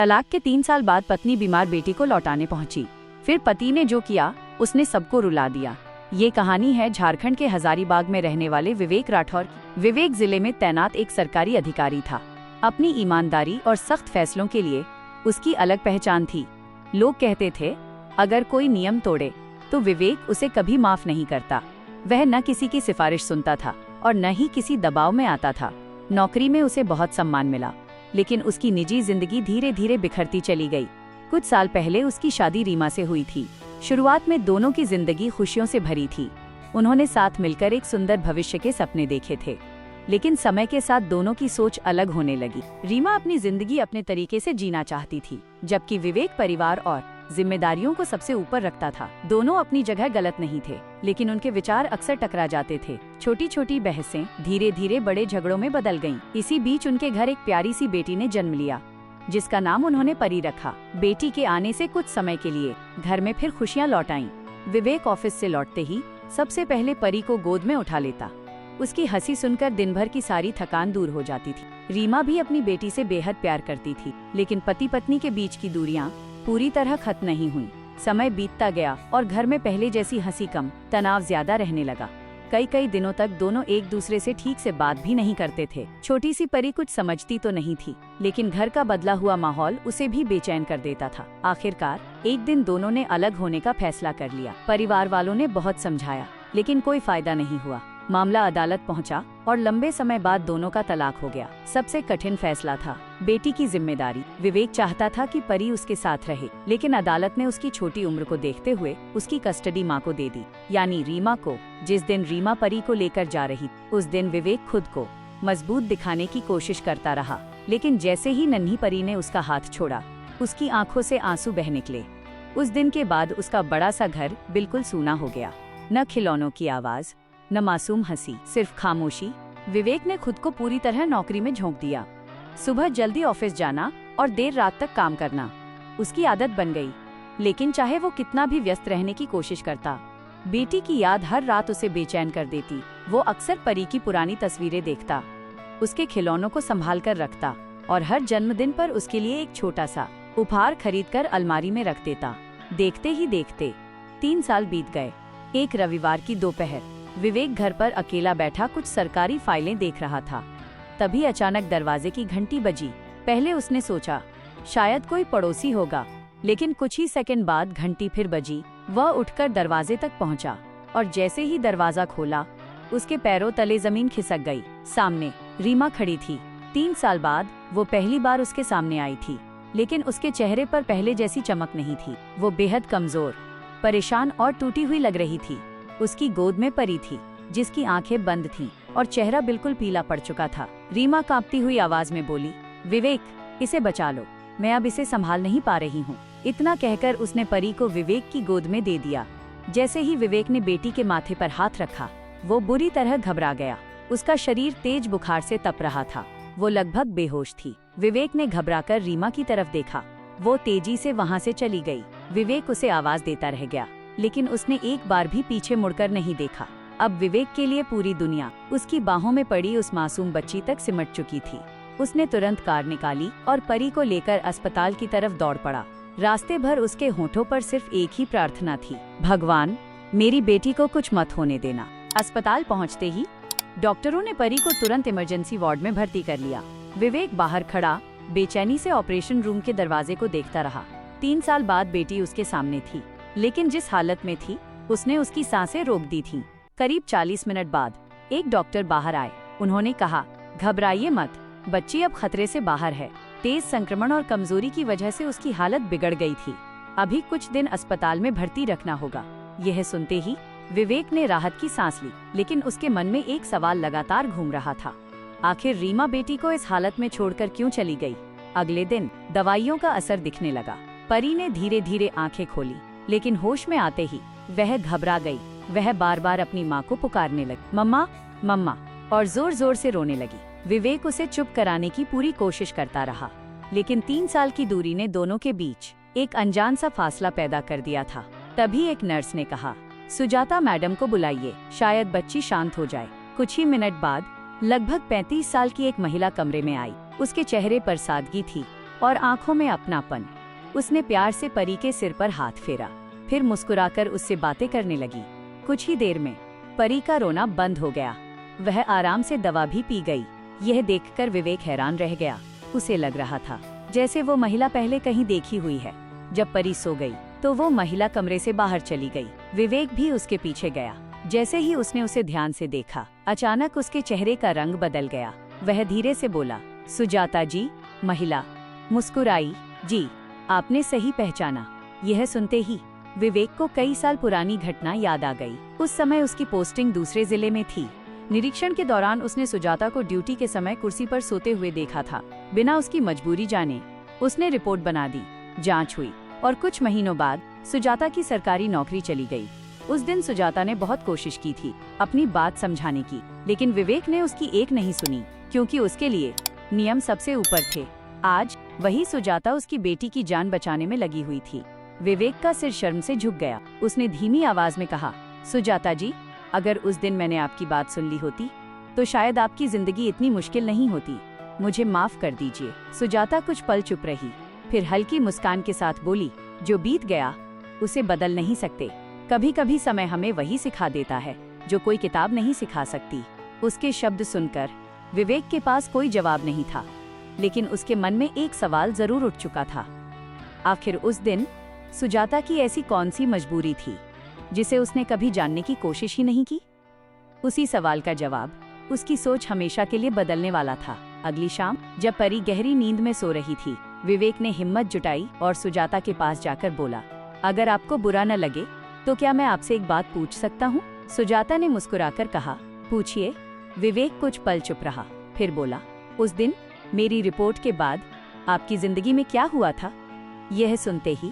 तलाक के 3 साल बाद पत्नी बीमार बेटी को लौटाने पहुंची। फिर पति ने जो किया उसने सबको रुला दिया। ये कहानी है झारखंड के हजारीबाग में रहने वाले विवेक राठौर की। विवेक जिले में तैनात एक सरकारी अधिकारी था। अपनी ईमानदारी और सख्त फैसलों के लिए उसकी अलग पहचान थी। लोग कहते थे अगर कोई नियम तोड़े तो विवेक उसे कभी माफ नहीं करता। वह न किसी की सिफारिश सुनता था और न ही किसी दबाव में आता था। नौकरी में उसे बहुत सम्मान मिला, लेकिन उसकी निजी जिंदगी धीरे धीरे बिखरती चली गई। कुछ साल पहले उसकी शादी रीमा से हुई थी। शुरुआत में दोनों की जिंदगी खुशियों से भरी थी। उन्होंने साथ मिलकर एक सुंदर भविष्य के सपने देखे थे, लेकिन समय के साथ दोनों की सोच अलग होने लगी। रीमा अपनी जिंदगी अपने तरीके से जीना चाहती थी, जबकि विवेक परिवार और जिम्मेदारियों को सबसे ऊपर रखता था। दोनों अपनी जगह गलत नहीं थे, लेकिन उनके विचार अक्सर टकरा जाते थे। छोटी छोटी बहसें धीरे धीरे बड़े झगड़ों में बदल गईं। इसी बीच उनके घर एक प्यारी सी बेटी ने जन्म लिया, जिसका नाम उन्होंने परी रखा। बेटी के आने से कुछ समय के लिए घर में फिर खुशियां लौट आईं। विवेक ऑफिस से लौटते ही सबसे पहले परी को गोद में उठा लेता। उसकी हंसी सुनकर दिन भर की सारी थकान दूर हो जाती थी। रीमा भी अपनी बेटी से बेहद प्यार करती थी, लेकिन पति पत्नी के बीच की दूरियां पूरी तरह खत्म नहीं हुई। समय बीतता गया और घर में पहले जैसी हंसी कम, तनाव ज्यादा रहने लगा। कई दिनों तक दोनों एक दूसरे से ठीक से बात भी नहीं करते थे। छोटी सी परी कुछ समझती तो नहीं थी, लेकिन घर का बदला हुआ माहौल उसे भी बेचैन कर देता था। आखिरकार एक दिन दोनों ने अलग होने का फैसला कर लिया। परिवार वालों ने बहुत समझाया, लेकिन कोई फायदा नहीं हुआ। मामला अदालत पहुंचा और लंबे समय बाद दोनों का तलाक हो गया। सबसे कठिन फैसला था बेटी की जिम्मेदारी। विवेक चाहता था कि परी उसके साथ रहे, लेकिन अदालत ने उसकी छोटी उम्र को देखते हुए उसकी कस्टडी मां को दे दी, यानी रीमा को। जिस दिन रीमा परी को लेकर जा रही, उस दिन विवेक खुद को मजबूत दिखाने की कोशिश करता रहा, लेकिन जैसे ही नन्ही परी ने उसका हाथ छोड़ा, उसकी आंखों से आंसू बह निकले। उस दिन के बाद उसका बड़ा सा घर बिल्कुल सूना हो गया। न खिलौनों की आवाज, न मासूम हंसी, सिर्फ खामोशी। विवेक ने खुद को पूरी तरह नौकरी में झोंक दिया। सुबह जल्दी ऑफिस जाना और देर रात तक काम करना उसकी आदत बन गई। लेकिन चाहे वो कितना भी व्यस्त रहने की कोशिश करता, बेटी की याद हर रात उसे बेचैन कर देती। वो अक्सर परी की पुरानी तस्वीरें देखता, उसके खिलौनों को संभाल कर रखता और हर जन्मदिन पर उसके लिए एक छोटा सा उपहार खरीदकर अलमारी में रख देता। देखते ही देखते 3 साल बीत गए। एक रविवार की दोपहर विवेक घर पर अकेला बैठा कुछ सरकारी फाइलें देख रहा था। तभी अचानक दरवाजे की घंटी बजी। पहले उसने सोचा शायद कोई पड़ोसी होगा, लेकिन कुछ ही सेकंड बाद घंटी फिर बजी। वह उठकर दरवाजे तक पहुंचा और जैसे ही दरवाजा खोला, उसके पैरों तले जमीन खिसक गई। सामने रीमा खड़ी थी। 3 साल बाद वो पहली बार उसके सामने आई थी, लेकिन उसके चेहरे पर पहले जैसी चमक नहीं थी। वो बेहद कमजोर, परेशान और टूटी हुई लग रही थी। उसकी गोद में परी थी, जिसकी आंखें बंद थीं और चेहरा बिल्कुल पीला पड़ चुका था। रीमा कांपती हुई आवाज में बोली, विवेक, इसे बचा लो, मैं अब इसे संभाल नहीं पा रही हूँ। इतना कहकर उसने परी को विवेक की गोद में दे दिया। जैसे ही विवेक ने बेटी के माथे पर हाथ रखा, वो बुरी तरह घबरा गया। उसका शरीर तेज बुखार से तप रहा था। वो लगभग बेहोश थी। विवेक ने घबराकर रीमा की तरफ देखा। वो तेजी से वहाँ से चली गई। विवेक उसे आवाज देता रह गया, लेकिन उसने एक बार भी पीछे मुड़कर नहीं देखा। अब विवेक के लिए पूरी दुनिया उसकी बाहों में पड़ी उस मासूम बच्ची तक सिमट चुकी थी। उसने तुरंत कार निकाली और परी को लेकर अस्पताल की तरफ दौड़ पड़ा। रास्ते भर उसके होठों पर सिर्फ एक ही प्रार्थना थी, भगवान, मेरी बेटी को कुछ मत होने देना। अस्पताल पहुंचते ही डॉक्टरों ने परी को तुरंत इमरजेंसी वार्ड में भर्ती कर लिया। विवेक बाहर खड़ा बेचैनी से ऑपरेशन रूम के दरवाजे को देखता रहा। 3 साल बाद बेटी उसके सामने थी, लेकिन जिस हालत में थी उसने उसकी सांसें रोक दी थीं। करीब 40 मिनट बाद एक डॉक्टर बाहर आए। उन्होंने कहा, घबराइए मत, बच्ची अब खतरे से बाहर है। तेज संक्रमण और कमजोरी की वजह से उसकी हालत बिगड़ गई थी। अभी कुछ दिन अस्पताल में भर्ती रखना होगा। यह सुनते ही विवेक ने राहत की सांस ली, लेकिन उसके मन में एक सवाल लगातार घूम रहा था, आखिर रीमा बेटी को इस हालत में छोड़कर क्यों चली गई। अगले दिन दवाइयों का असर दिखने लगा। परी ने धीरे धीरे आंखें खोली, लेकिन होश में आते ही वह घबरा गई। वह बार बार अपनी माँ को पुकारने लगी, मम्मा मम्मा, और जोर जोर से रोने लगी। विवेक उसे चुप कराने की पूरी कोशिश करता रहा, लेकिन 3 साल की दूरी ने दोनों के बीच एक अनजान सा फासला पैदा कर दिया था। तभी एक नर्स ने कहा, सुजाता मैडम को बुलाइए, शायद बच्ची शांत हो जाए। कुछ ही मिनट बाद लगभग 35 साल की एक महिला कमरे में आई। उसके चेहरे पर सादगी थी, और आंखों में अपनापन। उसने प्यार से परी के सिर पर हाथ फेरा, फिर मुस्कुराकर उससे बातें करने लगी। कुछ ही देर में परी का रोना बंद हो गया। वह आराम से दवा भी पी गई। यह देखकर विवेक हैरान रह गया। उसे लग रहा था जैसे वो महिला पहले कहीं देखी हुई है। जब परी सो गई तो वो महिला कमरे से बाहर चली गई। विवेक भी उसके पीछे गया। जैसे ही उसने उसे ध्यान से देखा, अचानक उसके चेहरे का रंग बदल गया। वह धीरे से बोला, सुजाता जी। महिला मुस्कुराई, जी आपने सही पहचाना। यह सुनते ही विवेक को कई साल पुरानी घटना याद आ गई। उस समय उसकी पोस्टिंग दूसरे जिले में थी। निरीक्षण के दौरान उसने सुजाता को ड्यूटी के समय कुर्सी पर सोते हुए देखा था। बिना उसकी मजबूरी जाने उसने रिपोर्ट बना दी। जांच हुई और कुछ महीनों बाद सुजाता की सरकारी नौकरी चली गई। उस दिन सुजाता ने बहुत कोशिश की थी अपनी बात समझाने की, लेकिन विवेक ने उसकी एक नहीं सुनी, क्योंकि उसके लिए नियम सबसे ऊपर थे। आज वही सुजाता उसकी बेटी की जान बचाने में लगी हुई थी। विवेक का सिर शर्म से झुक गया। उसने धीमी आवाज में कहा, सुजाता जी, अगर उस दिन मैंने आपकी बात सुन ली होती तो शायद आपकी जिंदगी इतनी मुश्किल नहीं होती। मुझे माफ कर दीजिए। सुजाता कुछ पल चुप रही, फिर हल्की मुस्कान के साथ बोली, जो बीत गया उसे बदल नहीं सकते। कभी कभी समय हमें वही सिखा देता है जो कोई किताब नहीं सिखा सकती। उसके शब्द सुनकर विवेक के पास कोई जवाब नहीं था, लेकिन उसके मन में एक सवाल जरूर उठ चुका था। आखिर उस दिन सुजाता की ऐसी कौन सी मजबूरी थी जिसे उसने कभी जानने की कोशिश ही नहीं की? उसी सवाल का जवाब उसकी सोच हमेशा के लिए बदलने वाला था। अगली शाम जब परी गहरी नींद में सो रही थी, विवेक ने हिम्मत जुटाई और सुजाता के पास जाकर बोला, अगर आपको बुरा न लगे तो क्या मैं आपसे एक बात पूछ सकता हूँ? सुजाता ने मुस्कुराकर कहा, पूछिए। विवेक कुछ पल चुप रहा, फिर बोला, उस दिन मेरी रिपोर्ट के बाद आपकी जिंदगी में क्या हुआ था? यह सुनते ही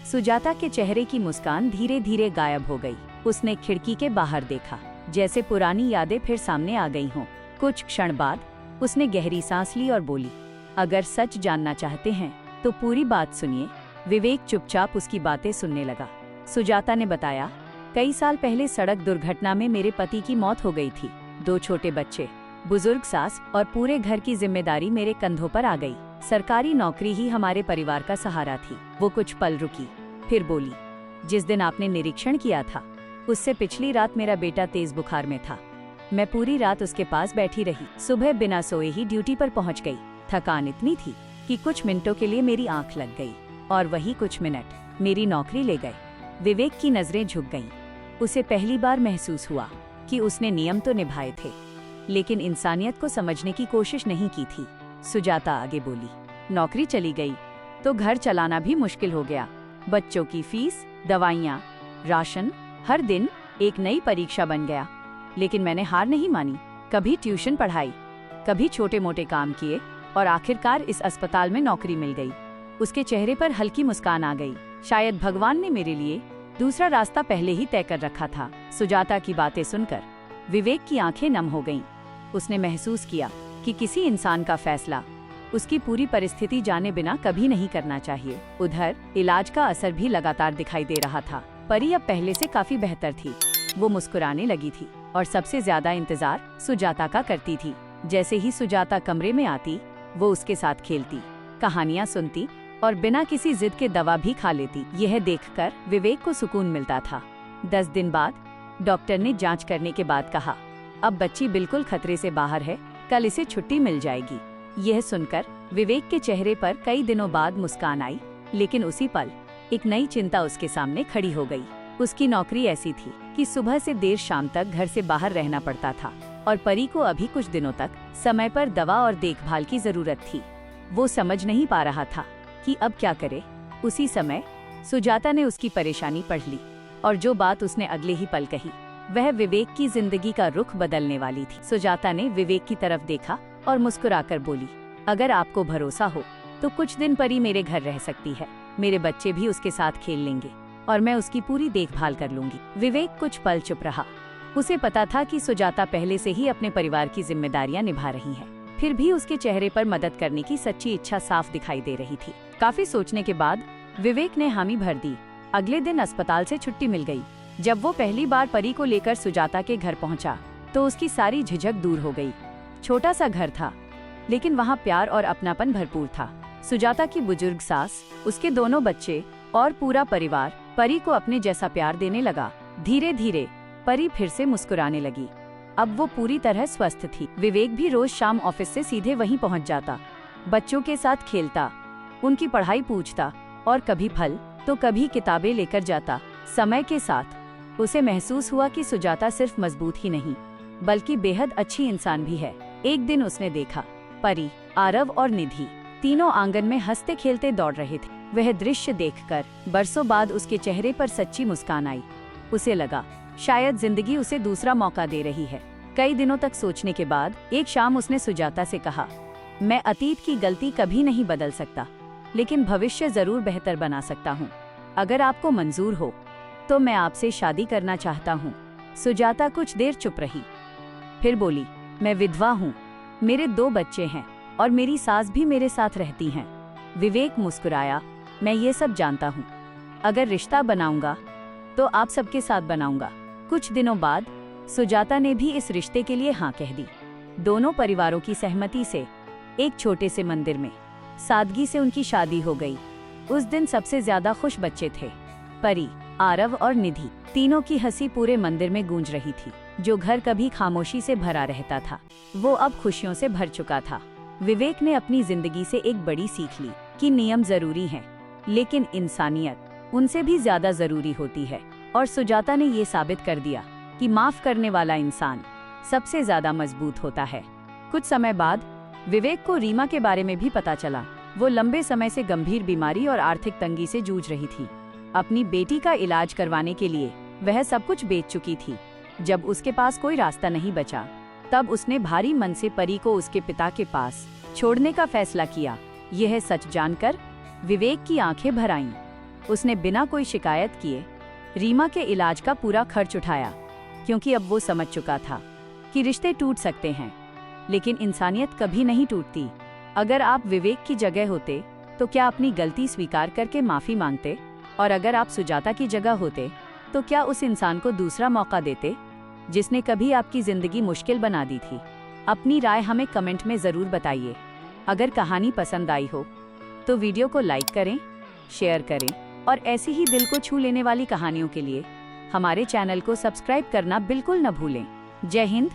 सुजाता के चेहरे की मुस्कान धीरे धीरे गायब हो गई। उसने खिड़की के बाहर देखा, जैसे पुरानी यादें फिर सामने आ गई हों। कुछ क्षण बाद उसने गहरी सांस ली और बोली, अगर सच जानना चाहते हैं तो पूरी बात सुनिए। विवेक चुपचाप उसकी बातें सुनने लगा। सुजाता ने बताया, कई साल पहले सड़क दुर्घटना में मेरे पति की मौत हो गई थी। 2 छोटे बच्चे, बुजुर्ग सास और पूरे घर की जिम्मेदारी मेरे कंधों पर आ गई। सरकारी नौकरी ही हमारे परिवार का सहारा थी। वो कुछ पल रुकी, फिर बोली, जिस दिन आपने निरीक्षण किया था उससे पिछली रात मेरा बेटा तेज बुखार में था। मैं पूरी रात उसके पास बैठी रही। सुबह बिना सोए ही ड्यूटी पर पहुंच गई। थकान इतनी थी कि कुछ मिनटों के लिए मेरी आंख लग गई और वही कुछ मिनट मेरी नौकरी ले गए। विवेक की नजरें झुक गईं। उसे पहली बार महसूस हुआ कि उसने नियम तो निभाए थे, लेकिन इंसानियत को समझने की कोशिश नहीं की थी। सुजाता आगे बोली, नौकरी चली गई तो घर चलाना भी मुश्किल हो गया। बच्चों की फीस, दवाइयाँ, राशन, हर दिन एक नई परीक्षा बन गया। लेकिन मैंने हार नहीं मानी। कभी ट्यूशन पढ़ाई, कभी छोटे मोटे काम किए और आखिरकार इस अस्पताल में नौकरी मिल गई। उसके चेहरे पर हल्की मुस्कान आ गई। शायद भगवान ने मेरे लिए दूसरा रास्ता पहले ही तय कर रखा था। सुजाता की बातें सुनकर विवेक की आंखें नम हो गईं। उसने महसूस किया कि किसी इंसान का फैसला उसकी पूरी परिस्थिति जाने बिना कभी नहीं करना चाहिए। उधर इलाज का असर भी लगातार दिखाई दे रहा था। परी अब पहले से काफी बेहतर थी। वो मुस्कुराने लगी थी और सबसे ज्यादा इंतजार सुजाता का करती थी। जैसे ही सुजाता कमरे में आती, वो उसके साथ खेलती, कहानियाँ सुनती और बिना किसी जिद के दवा भी खा लेती। यह देखकर विवेक को सुकून मिलता था। 10 दिन बाद डॉक्टर ने जांच करने के बाद कहा, अब बच्ची बिल्कुल खतरे से बाहर है, कल इसे छुट्टी मिल जाएगी। यह सुनकर विवेक के चेहरे पर कई दिनों बाद मुस्कान आई, लेकिन उसी पल एक नई चिंता उसके सामने खड़ी हो गई। उसकी नौकरी ऐसी थी कि सुबह से देर शाम तक घर से बाहर रहना पड़ता था और परी को अभी कुछ दिनों तक समय पर दवा और देखभाल की जरूरत थी। वो समझ नहीं पा रहा था कि अब क्या करे। उसी समय सुजाता ने उसकी परेशानी पढ़ ली और जो बात उसने अगले ही पल कही, वह विवेक की जिंदगी का रुख बदलने वाली थी। सुजाता ने विवेक की तरफ देखा और मुस्कुराकर बोली, अगर आपको भरोसा हो तो कुछ दिन परी मेरे घर रह सकती है। मेरे बच्चे भी उसके साथ खेल लेंगे और मैं उसकी पूरी देखभाल कर लूंगी। विवेक कुछ पल चुप रहा। उसे पता था कि सुजाता पहले से ही अपने परिवार की जिम्मेदारियां निभा रही है, फिर भी उसके चेहरे पर मदद करने की सच्ची इच्छा साफ दिखाई दे रही थी। काफी सोचने के बाद विवेक ने हामी भर दी। अगले दिन अस्पताल से छुट्टी मिल गई। जब वो पहली बार परी को लेकर सुजाता के घर पहुंचा तो उसकी सारी झिझक दूर हो गई। छोटा सा घर था, लेकिन वहाँ प्यार और अपनापन भरपूर था। सुजाता की बुजुर्ग सास, उसके दोनों बच्चे और पूरा परिवार परी को अपने जैसा प्यार देने लगा। धीरे धीरे परी फिर से मुस्कुराने लगी। अब वो पूरी तरह स्वस्थ थी। विवेक भी रोज शाम ऑफिस से सीधे वहीं पहुंच जाता, बच्चों के साथ खेलता, उनकी पढ़ाई पूछता और कभी फल तो कभी किताबें लेकर जाता। समय के साथ उसे महसूस हुआ कि सुजाता सिर्फ मजबूत ही नहीं बल्कि बेहद अच्छी इंसान भी है। एक दिन उसने देखा परी, आरव और निधि तीनों आंगन में हंसते खेलते दौड़ रहे थे। वह दृश्य देखकर बरसों बाद उसके चेहरे पर सच्ची मुस्कान आई। उसे लगा शायद जिंदगी उसे दूसरा मौका दे रही है। कई दिनों तक सोचने के बाद एक शाम उसने सुजाता से कहा, मैं अतीत की गलती कभी नहीं बदल सकता, लेकिन भविष्य जरूर बेहतर बना सकता हूँ। अगर आपको मंजूर हो तो मैं आपसे शादी करना चाहता हूँ। सुजाता कुछ देर चुप रही, फिर बोली, मैं विधवा हूँ, मेरे 2 बच्चे हैं और मेरी सास भी मेरे साथ रहती हैं। विवेक मुस्कुराया, मैं ये सब जानता हूँ। अगर रिश्ता बनाऊंगा तो आप सबके साथ बनाऊंगा। कुछ दिनों बाद सुजाता ने भी इस रिश्ते के लिए हाँ कह दी। दोनों परिवारों की सहमति से एक छोटे से मंदिर में सादगी से उनकी शादी हो गई। उस दिन सबसे ज्यादा खुश बच्चे थे, परी, आरव और निधि। तीनों की हंसी पूरे मंदिर में गूंज रही थी। जो घर कभी खामोशी से भरा रहता था वो अब खुशियों से भर चुका था। विवेक ने अपनी जिंदगी से एक बड़ी सीख ली कि नियम जरूरी हैं, लेकिन इंसानियत उनसे भी ज्यादा जरूरी होती है। और सुजाता ने ये साबित कर दिया कि माफ करने वाला इंसान सबसे ज्यादा मजबूत होता है। कुछ समय बाद विवेक को रीमा के बारे में भी पता चला। वो लंबे समय से गंभीर बीमारी और आर्थिक तंगी से जूझ रही थी। अपनी बेटी का इलाज करवाने के लिए वह सब कुछ बेच चुकी थी। जब उसके पास कोई रास्ता नहीं बचा, तब उसने भारी मन से परी को उसके पिता के पास छोड़ने का फैसला किया। यह सच जानकर विवेक की आंखें भर आईं। उसने बिना कोई शिकायत किए रीमा के इलाज का पूरा खर्च उठाया, क्योंकि अब वो समझ चुका था कि रिश्ते टूट सकते हैं, लेकिन इंसानियत कभी नहीं टूटती। अगर आप विवेक की जगह होते तो क्या अपनी गलती स्वीकार करके माफी मांगते? और अगर आप सुजाता की जगह होते तो क्या उस इंसान को दूसरा मौका देते जिसने कभी आपकी जिंदगी मुश्किल बना दी थी? अपनी राय हमें कमेंट में जरूर बताइए। अगर कहानी पसंद आई हो तो वीडियो को लाइक करें, शेयर करें और ऐसी ही दिल को छू लेने वाली कहानियों के लिए हमारे चैनल को सब्सक्राइब करना बिल्कुल न भूलें। जय हिंद।